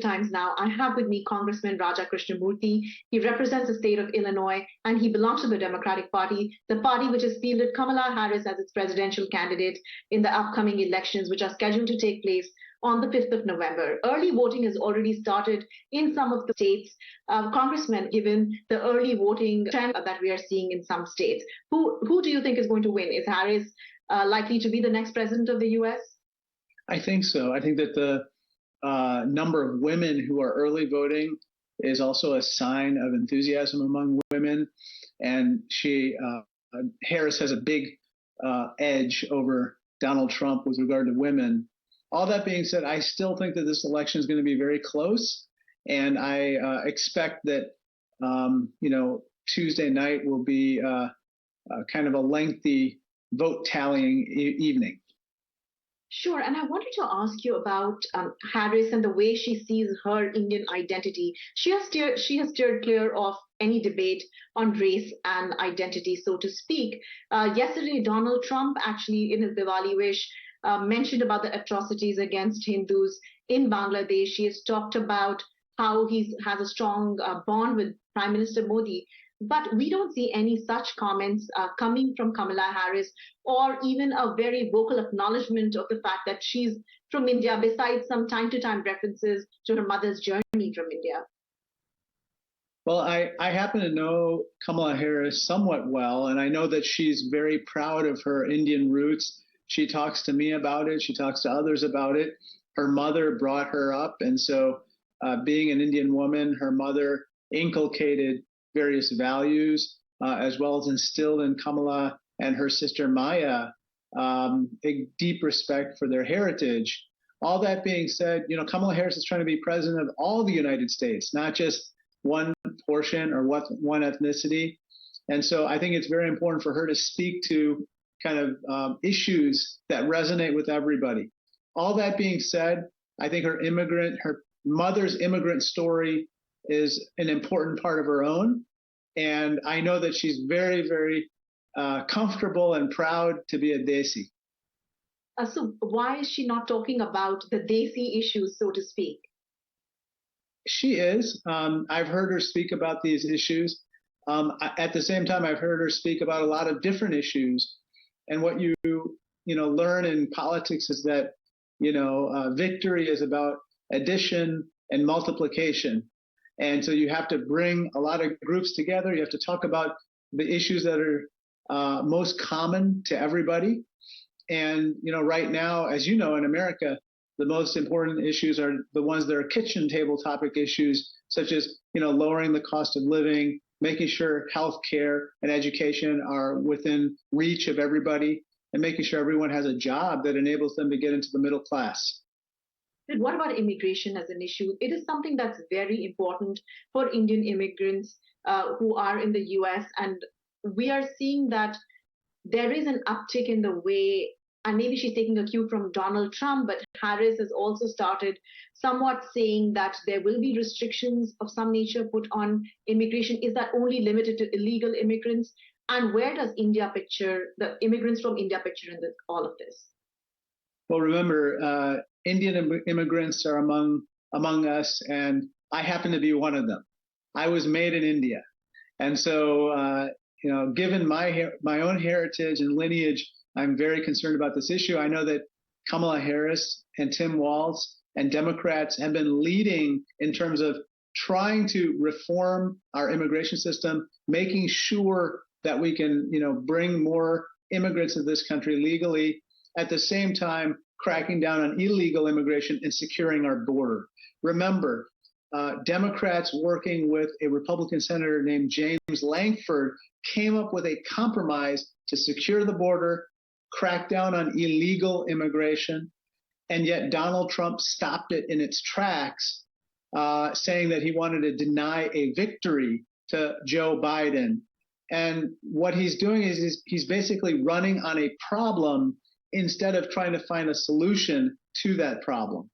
times now. I have with me Congressman Raja Krishnamoorthi. He represents the state of Illinois and he belongs to the Democratic Party, the party which has fielded Kamala Harris as its presidential candidate in the upcoming elections, which are scheduled to take place on the 5th of November. Early voting has already started in some of the states. Congressman, given the early voting trend that we are seeing in some states, who do you think is going to win? Is Harris likely to be the next president of the U.S.? I think so. I think that the number of women who are early voting is also a sign of enthusiasm among women. And Harris has a big edge over Donald Trump with regard to women. All that being said, I still think that this election is going to be very close. And I expect that, Tuesday night will be kind of a lengthy vote tallying evening. Sure. And I wanted to ask you about Harris and the way she sees her Indian identity. She has steered clear of any debate on race and identity, so to speak. Yesterday, Donald Trump actually in his Diwali wish mentioned about the atrocities against Hindus in Bangladesh. He has talked about how he has a strong bond with Prime Minister Modi. But we don't see any such comments coming from Kamala Harris, or even a very vocal acknowledgement of the fact that she's from India, besides some time-to-time references to her mother's journey from India. Well, I happen to know Kamala Harris somewhat well, and I know that she's very proud of her Indian roots. She talks to me about it. She talks to others about it. Her mother brought her up, and so being an Indian woman, her mother inculcated various values, as well as instilled in Kamala and her sister Maya a deep respect for their heritage. All that being said, Kamala Harris is trying to be president of all the United States, not just one portion or one ethnicity. And so I think it's very important for her to speak to kind of issues that resonate with everybody. All that being said, I think her mother's immigrant story is an important part of her own. And I know that she's very, very comfortable and proud to be a Desi. So why is she not talking about the Desi issues, so to speak? She is. I've heard her speak about these issues. At the same time, I've heard her speak about a lot of different issues. And what you learn in politics is that, victory is about addition and multiplication. And so you have to bring a lot of groups together. You have to talk about the issues that are most common to everybody. And, right now, as you know, in America, the most important issues are the ones that are kitchen table topic issues, such as, lowering the cost of living, making sure health care and education are within reach of everybody, and making sure everyone has a job that enables them to get into the middle class. But what about immigration as an issue? It is something that's very important for Indian immigrants who are in the US. And we are seeing that there is an uptick in the way, and maybe she's taking a cue from Donald Trump, but Harris has also started somewhat saying that there will be restrictions of some nature put on immigration. Is that only limited to illegal immigrants? And where does India picture, the immigrants from India picture in all of this? Well, remember, Indian immigrants are among us, and I happen to be one of them. I was made in India. And so, given my own heritage and lineage, I'm very concerned about this issue. I know that Kamala Harris and Tim Walz and Democrats have been leading in terms of trying to reform our immigration system, making sure that we can, bring more immigrants to this country legally, at the same time cracking down on illegal immigration and securing our border. Remember, Democrats working with a Republican senator named James Lankford came up with a compromise to secure the border, crack down on illegal immigration, and yet Donald Trump stopped it in its tracks, saying that he wanted to deny a victory to Joe Biden. And what he's doing is he's basically running on a problem instead of trying to find a solution to that problem.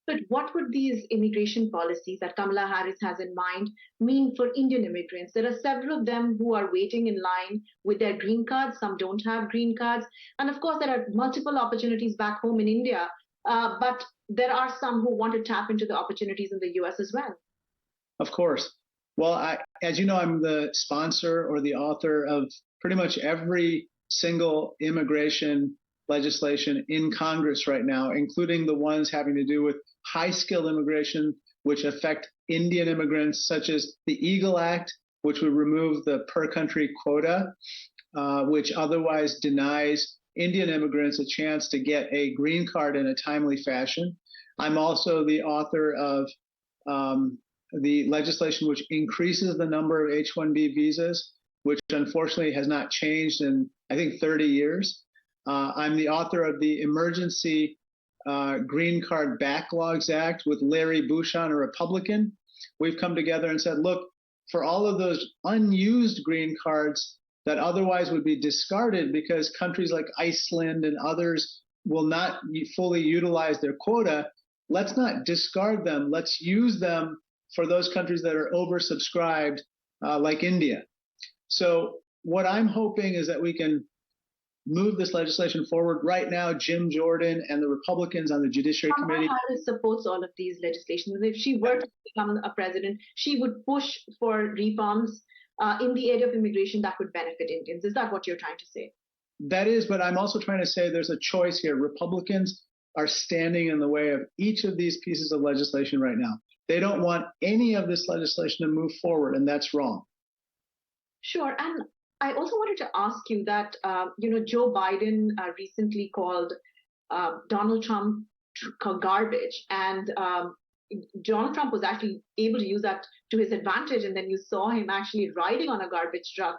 But what would these immigration policies that Kamala Harris has in mind mean for Indian immigrants? There are several of them who are waiting in line with their green cards. Some don't have green cards. And of course, there are multiple opportunities back home in India but there are some who want to tap into the opportunities in the US as well. Of course. Well, as you know, I'm the sponsor or the author of pretty much every single immigration legislation in Congress right now, including the ones having to do with high-skilled immigration, which affect Indian immigrants, such as the Eagle Act, which would remove the per-country quota, which otherwise denies Indian immigrants a chance to get a green card in a timely fashion. I'm also the author of the legislation which increases the number of H-1B visas, which unfortunately has not changed in, I think, 30 years. I'm the author of the Emergency Green Card Backlogs Act with Larry Bouchon, a Republican. We've come together and said, look, for all of those unused green cards that otherwise would be discarded because countries like Iceland and others will not fully utilize their quota, let's not discard them. Let's use them for those countries that are oversubscribed, like India. So what I'm hoping is that we can move this legislation forward. Right now, Jim Jordan and the Republicans on the Judiciary Committee. Kamala Harris supports all of these legislations. If she were to become a president, she would push for reforms in the area of immigration that would benefit Indians. Is that what you're trying to say? That is, but I'm also trying to say there's a choice here. Republicans are standing in the way of each of these pieces of legislation right now. They don't want any of this legislation to move forward, and that's wrong. Sure. And I also wanted to ask you that, Joe Biden recently called Donald Trump garbage, and Donald Trump was actually able to use that to his advantage, and then you saw him actually riding on a garbage truck.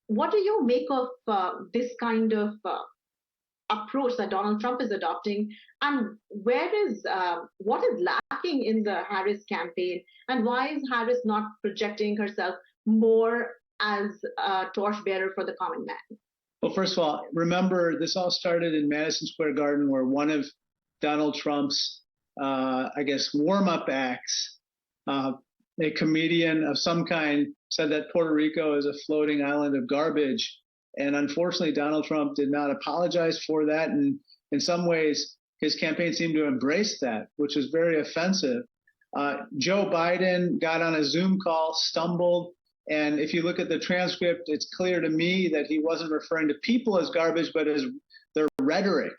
What do you make of this kind of approach that Donald Trump is adopting, and what is lacking in the Harris campaign, and why is Harris not projecting herself more as a torchbearer for the common man? Well, first of all, remember this all started in Madison Square Garden, where one of Donald Trump's, warm-up acts, a comedian of some kind, said that Puerto Rico is a floating island of garbage. And unfortunately, Donald Trump did not apologize for that. And in some ways, his campaign seemed to embrace that, which was very offensive. Joe Biden got on a Zoom call, stumbled. And if you look at the transcript, it's clear to me that he wasn't referring to people as garbage, but as their rhetoric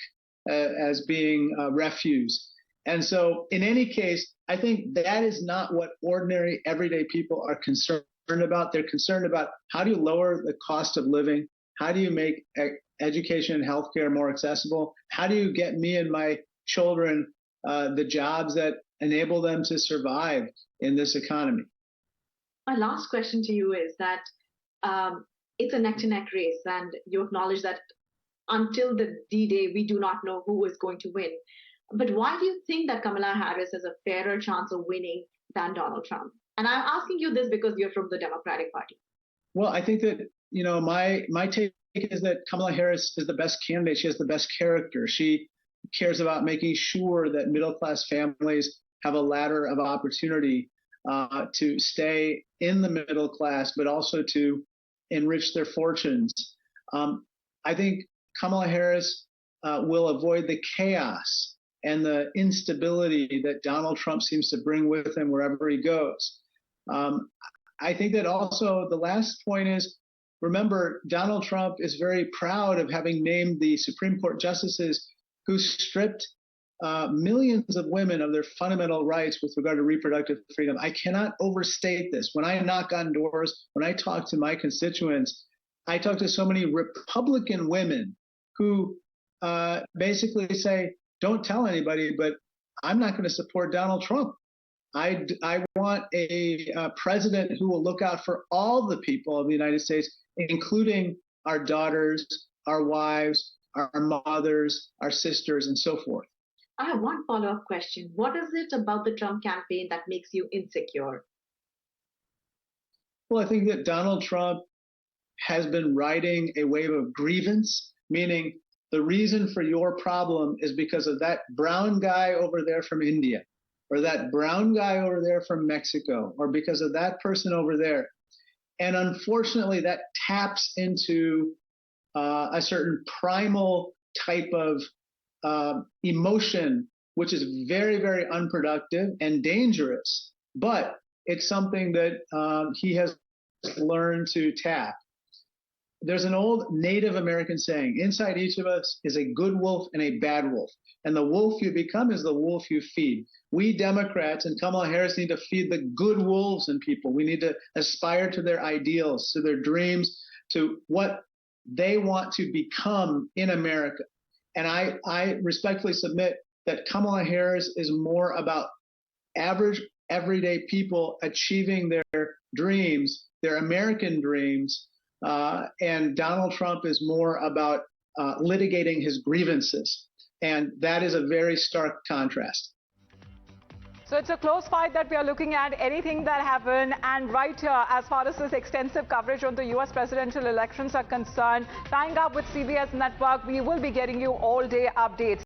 as being refuse. And so in any case, I think that is not what ordinary, everyday people are concerned about. They're concerned about how do you lower the cost of living? How do you make education and healthcare more accessible? How do you get me and my children the jobs that enable them to survive in this economy? My last question to you is that it's a neck-to-neck race, and you acknowledge that until the D-Day, we do not know who is going to win. But why do you think that Kamala Harris has a fairer chance of winning than Donald Trump? And I'm asking you this because you're from the Democratic Party. Well, I think that, my take is that Kamala Harris is the best candidate. She has the best character. She cares about making sure that middle-class families have a ladder of opportunity to stay in the middle class, but also to enrich their fortunes. I think Kamala Harris will avoid the chaos and the instability that Donald Trump seems to bring with him wherever he goes. I think that also the last point is, remember, Donald Trump is very proud of having named the Supreme Court justices who stripped millions of women of their fundamental rights with regard to reproductive freedom. I cannot overstate this. When I knock on doors, when I talk to my constituents, I talk to so many Republican women who basically say, don't tell anybody, but I'm not going to support Donald Trump. I want a president who will look out for all the people of the United States, including our daughters, our wives, our mothers, our sisters, and so forth. I have one follow-up question. What is it about the Trump campaign that makes you insecure? Well, I think that Donald Trump has been riding a wave of grievance, meaning the reason for your problem is because of that brown guy over there from India, or that brown guy over there from Mexico, or because of that person over there. And unfortunately, that taps into a certain primal type of emotion, which is very, very unproductive and dangerous, but it's something that he has learned to tap. There's an old Native American saying, inside each of us is a good wolf and a bad wolf. And the wolf you become is the wolf you feed. We Democrats and Kamala Harris need to feed the good wolves in people. We need to aspire to their ideals, to their dreams, to what they want to become in America. And I respectfully submit that Kamala Harris is more about average, everyday people achieving their dreams, their American dreams, and Donald Trump is more about litigating his grievances. And that is a very stark contrast. So it's a close fight that we are looking at, anything that happened. And right here, as far as this extensive coverage on the US presidential elections are concerned, tying up with CBS Network, we will be getting you all-day updates.